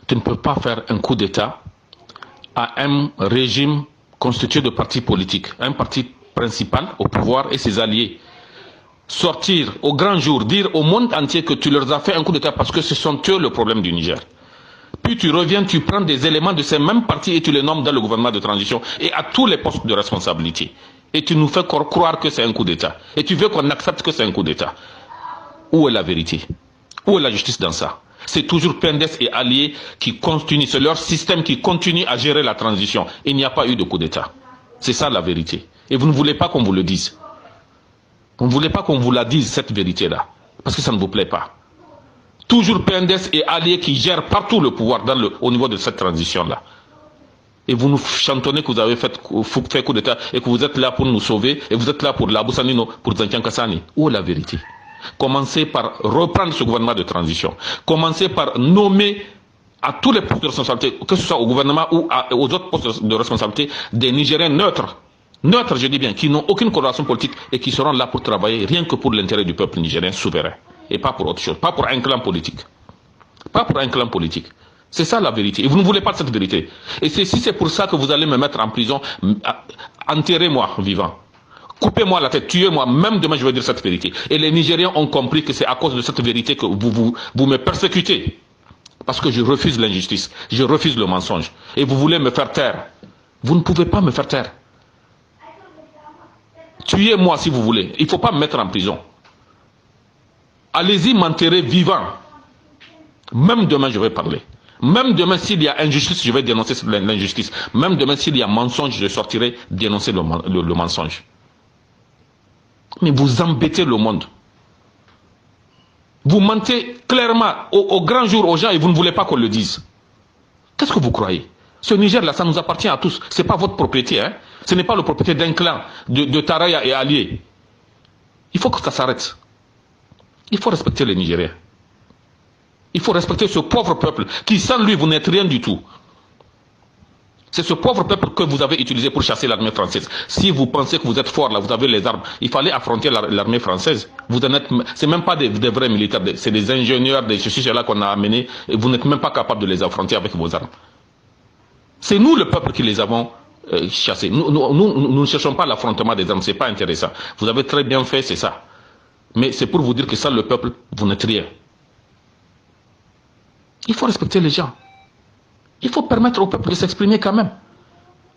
Tu ne peux pas faire un coup d'État à un régime constitué de partis politiques, un parti principal au pouvoir et ses alliés. Sortir au grand jour, dire au monde entier que tu leur as fait un coup d'État parce que ce sont eux le problème du Niger. Puis tu reviens, tu prends des éléments de ces mêmes partis et tu les nommes dans le gouvernement de transition et à tous les postes de responsabilité. Et tu nous fais croire que c'est un coup d'État. Et tu veux qu'on accepte que c'est un coup d'État. Où est la vérité? Où est la justice dans ça? C'est toujours Pendes et alliés qui continuent, c'est leur système qui continue à gérer la transition. Il n'y a pas eu de coup d'État. C'est ça la vérité. Et vous ne voulez pas qu'on vous le dise. Vous ne voulez pas qu'on vous la dise, cette vérité-là. Parce que ça ne vous plaît pas. Toujours Pendes et alliés qui gèrent partout le pouvoir au niveau de cette transition-là. Et vous nous chantonnez que vous avez fait coup d'État et que vous êtes là pour nous sauver et vous êtes là pour Labou Sanino, pour Zantian Kassani. Où est la vérité? Commencez par reprendre ce gouvernement de transition. Commencez par nommer à tous les postes de responsabilité, que ce soit au gouvernement ou aux autres postes de responsabilité, des Nigériens neutres. Neutres, je dis bien, qui n'ont aucune coloration politique et qui seront là pour travailler rien que pour l'intérêt du peuple nigérien souverain. Et pas pour autre chose, pas pour un clan politique. Pas pour un clan politique. C'est ça la vérité. Et vous ne voulez pas de cette vérité. Et si c'est pour ça que vous allez me mettre en prison, enterrez-moi vivant. Coupez-moi la tête, tuez-moi, même demain je vais dire cette vérité. Et les Nigériens ont compris que c'est à cause de cette vérité que vous me persécutez. Parce que je refuse l'injustice, je refuse le mensonge. Et vous voulez me faire taire. Vous ne pouvez pas me faire taire. Tuez-moi si vous voulez. Il ne faut pas me mettre en prison. Allez-y m'enterrer vivant. Même demain je vais parler. Même demain s'il y a injustice, je vais dénoncer l'injustice. Même demain s'il y a mensonge, je sortirai dénoncer le mensonge. Mais vous embêtez le monde. Vous mentez clairement au grand jour aux gens et vous ne voulez pas qu'on le dise. Qu'est-ce que vous croyez? Ce Niger-là, ça nous appartient à tous. Ce n'est pas votre propriété. Hein? Ce n'est pas la propriété d'un clan, de Taraya et alliés. Il faut que ça s'arrête. Il faut respecter les Nigériens. Il faut respecter ce pauvre peuple qui, sans lui, vous n'êtes rien du tout. C'est ce pauvre peuple que vous avez utilisé pour chasser l'armée française. Si vous pensez que vous êtes fort, là, vous avez les armes, il fallait affronter l'armée française. Vous en êtes, c'est même pas des vrais militaires, c'est des ingénieurs, des ceci-là qu'on a amenés, et vous n'êtes même pas capable de les affronter avec vos armes. C'est nous, le peuple, qui les avons chassés. Nous ne cherchons pas l'affrontement des armes, c'est pas intéressant. Vous avez très bien fait, c'est ça. Mais c'est pour vous dire que sans le peuple, vous n'êtes rien. Il faut respecter les gens. Il faut permettre au peuple de s'exprimer quand même.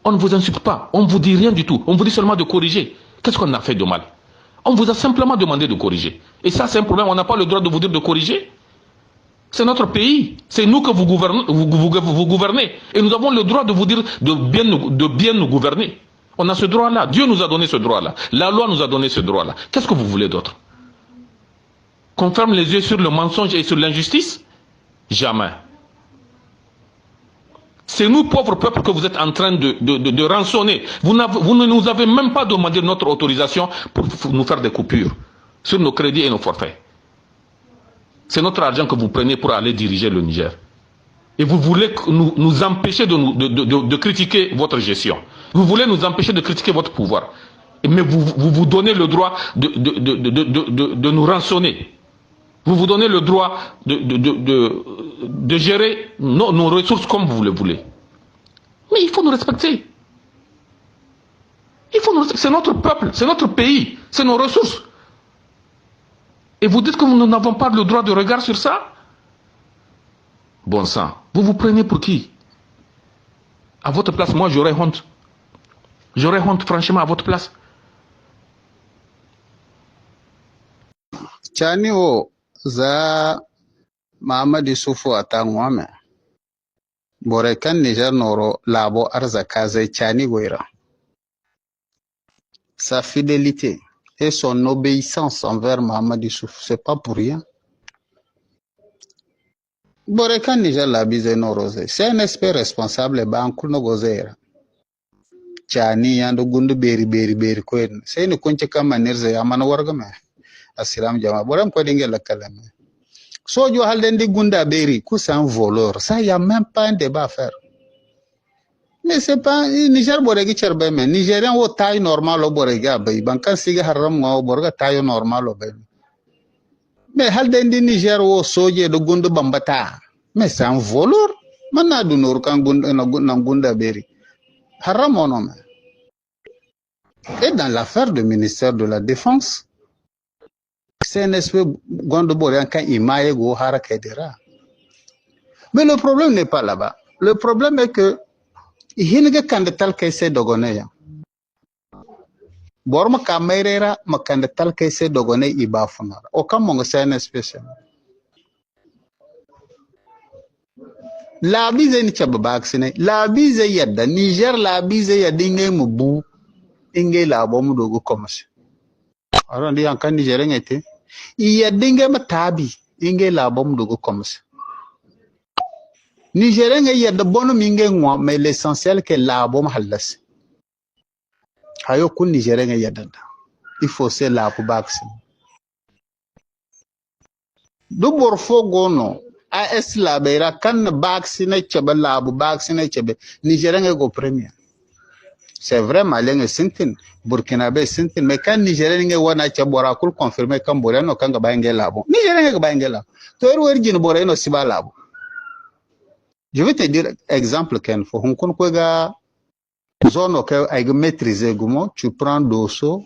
On ne vous insulte pas, on ne vous dit rien du tout. On vous dit seulement de corriger. Qu'est-ce qu'on a fait de mal? On vous a simplement demandé de corriger. Et ça, c'est un problème, on n'a pas le droit de vous dire de corriger. C'est notre pays. C'est nous que vous gouvernez. Et nous avons le droit de vous dire de bien nous gouverner. On a ce droit-là. Dieu nous a donné ce droit-là. La loi nous a donné ce droit-là. Qu'est-ce que vous voulez d'autre? Qu'on ferme les yeux sur le mensonge et sur l'injustice? Jamais. C'est nous, pauvres peuples, que vous êtes en train de rançonner. Vous ne nous avez même pas demandé notre autorisation pour nous faire des coupures sur nos crédits et nos forfaits. C'est notre argent que vous prenez pour aller diriger le Niger. Et vous voulez nous empêcher de critiquer votre gestion. Vous voulez nous empêcher de critiquer votre pouvoir. Mais vous donnez le droit de nous rançonner. Vous vous donnez le droit de gérer nos ressources comme vous le voulez. Mais il faut nous respecter. C'est notre peuple, c'est notre pays, c'est nos ressources. Et vous dites que nous n'avons pas le droit de regard sur ça? Bon sang, vous vous prenez pour qui? À votre place, moi j'aurais honte. J'aurais honte franchement à votre place. Chani za Muhammad Yusufu atangwame bore kan Niger noro labo arzaka zai chani goira. Sa fidélité et son obéissance envers Muhammad Yusufu, c'est pas pour rien. Bore kan Niger labi zai noro zai. C'est un esprit responsable ba an kulno gozeira. Chani yando gundu beri koen. C'est une kunche kama nirze amana wargame. Asilam jama boram ko dingue la kalame so jo halden di gunda beri ku c'est un voleur, ça y a même pas un débat à faire. Mais c'est pas Niger boregi cherbe mais Nigérien wo taille normal o boregi abay bankan siga haram ngo borga taille normal o bay mais halden di Niger wo soje do gundu bambata Mais c'est un voleur. Maintenant, du Nour Kangunda Beri. Haramonome. Et dans l'affaire du ministère de la Défense, CNSP Gondoborian quand Imaye Go Harakedera. Mais le problème n'est pas là-bas. Le problème est que il y a candidat qui s'est dogoné. Borma Kamerera, ma candidat qui s'est dogoné Ibafunara. Aucun monde CNSP. La bise ni chaba vaccine. La bise yadda Niger la bise yadda inge mubu inge la bomu dogo komase. Alors ndi anka Niger ngete. Yadda inge matabi inge la bomu dogo komase. Niger nge yadda bonu minge ngwa mais l'essentiel que la bomu halas. Ayo kun Niger nge yadda. Il faut se la pour vaccine. Du borfo gono. AS Labera kan vacciner chebe labu vacciner chebe Nigérien go premier. C'est vrai Malien sintin Burkinabé sintin mais quand Nigérien wana chabora kul confirmer kan boreno kan ga bainge labu. Nigérien ga bainge labu. To erwerjin boreno siba labu. Je vais te dire exemple ken fo hunkun ko ga zone que ay maîtriser gumo tu prends Dosso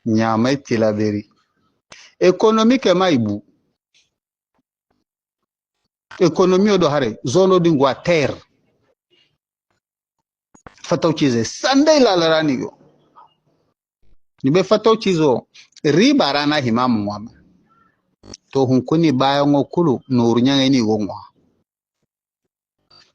Niamey Tilaberi. Économiquement ibu économie do hare zone di ngwa terre fataw chize sandai la larani yo ni be fataw chizo riba rana himamu mwama to hunkuni baya ngokulu nuru nyanga ni gongwa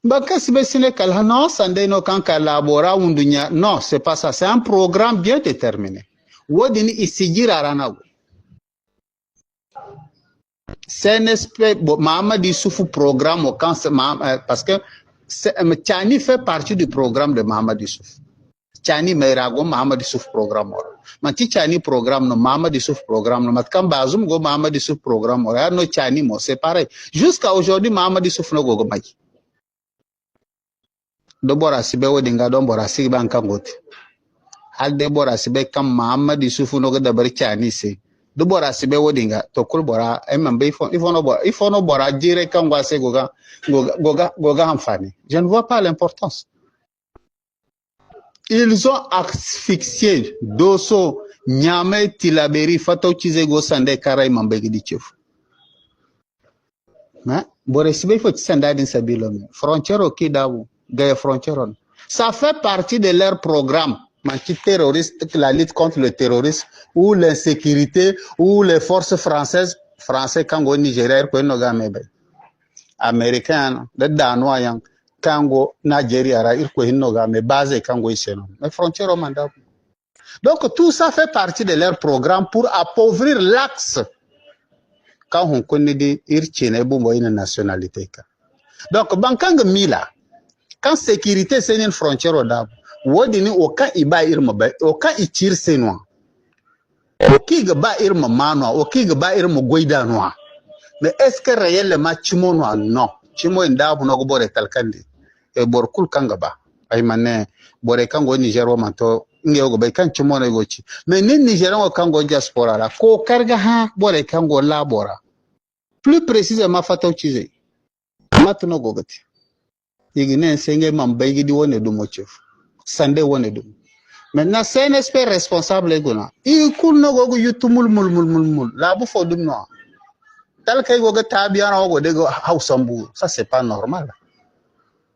baka sibe sine kala non sandai no kan labora undunya non c'est pas ça c'est un programme bien déterminé wodini isijira rana go CNSP Mohamed Issoufou programme au cancer parce que Tchani fait partie du programme de Mohamed Issouf. Tchani Meirago Mohamed Issouf programme. Manti Tchani programme no Mohamed Issouf programme no Matkan Bazoum go Mohamed Issouf programme. No Tchani mo c'est pareil. Jusqu'à aujourd'hui Mohamed Issouf no go mai. Do bora sibe wodinga do bora sibe an kangote. Hal de bora sibe kam Mohamed Issouf no go dabar Tchani se. Do bora sibe wodinga to kul bora emambe ifo no bora dire kangwa se goga hamfani. Je ne vois pas l'importance. Ils ont asphyxié Dosso Niamey Tilaberi Fataw Chizego Sande Karay Mambegi di chef. Mais bora sibe faut sanda din sabilo me. Frontière qui dawo gaye frontière. Ça fait partie de leur programme. Terroriste, la lutte contre le terrorisme ou l'insécurité ou les forces françaises, français Kango Nigeria ko no gamebe. Américain de Danois yang Kango Nigeria ra ko no game base Kango iseno. Mais frontière au mandat. Donc tout ça fait partie de leur programme pour appauvrir l'axe quand on connaît des irchine bombo une nationalité. Donc bankang mila quand sécurité c'est une frontière au dab. Wodini oka iba irma ba oka ichir senwa oki gba irma manwa oki gba irma goida noa mais est-ce que réellement chimo noa non chimo inda bu no bore talkandi e bor kul kanga ba ay mané bore kango Niger wo manto ngeo go kan chimo no gochi mais ni Niger wo kango diaspora la ko karga ha bore kango labora plus précisément Fataw Chizé matno gogati yigine senge mambaygi di wone du mo chef Sande wone dum. Maintenant CNSP responsable gona. I kul no gogo yutumul mul. La bu fo dum no. Tal kay gogo tabiana gogo de go hausambu. Ça c'est pas normal.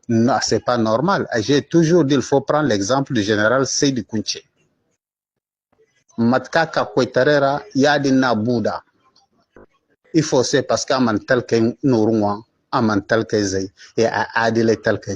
Non, c'est pas normal. J'ai toujours dit il faut prendre l'exemple du général Seydi Kounché. Matkaka kwetarera yadina buda. Il faut c'est parce qu'aman tel kay nourwa, aman tel kay zay et a adile tel kay.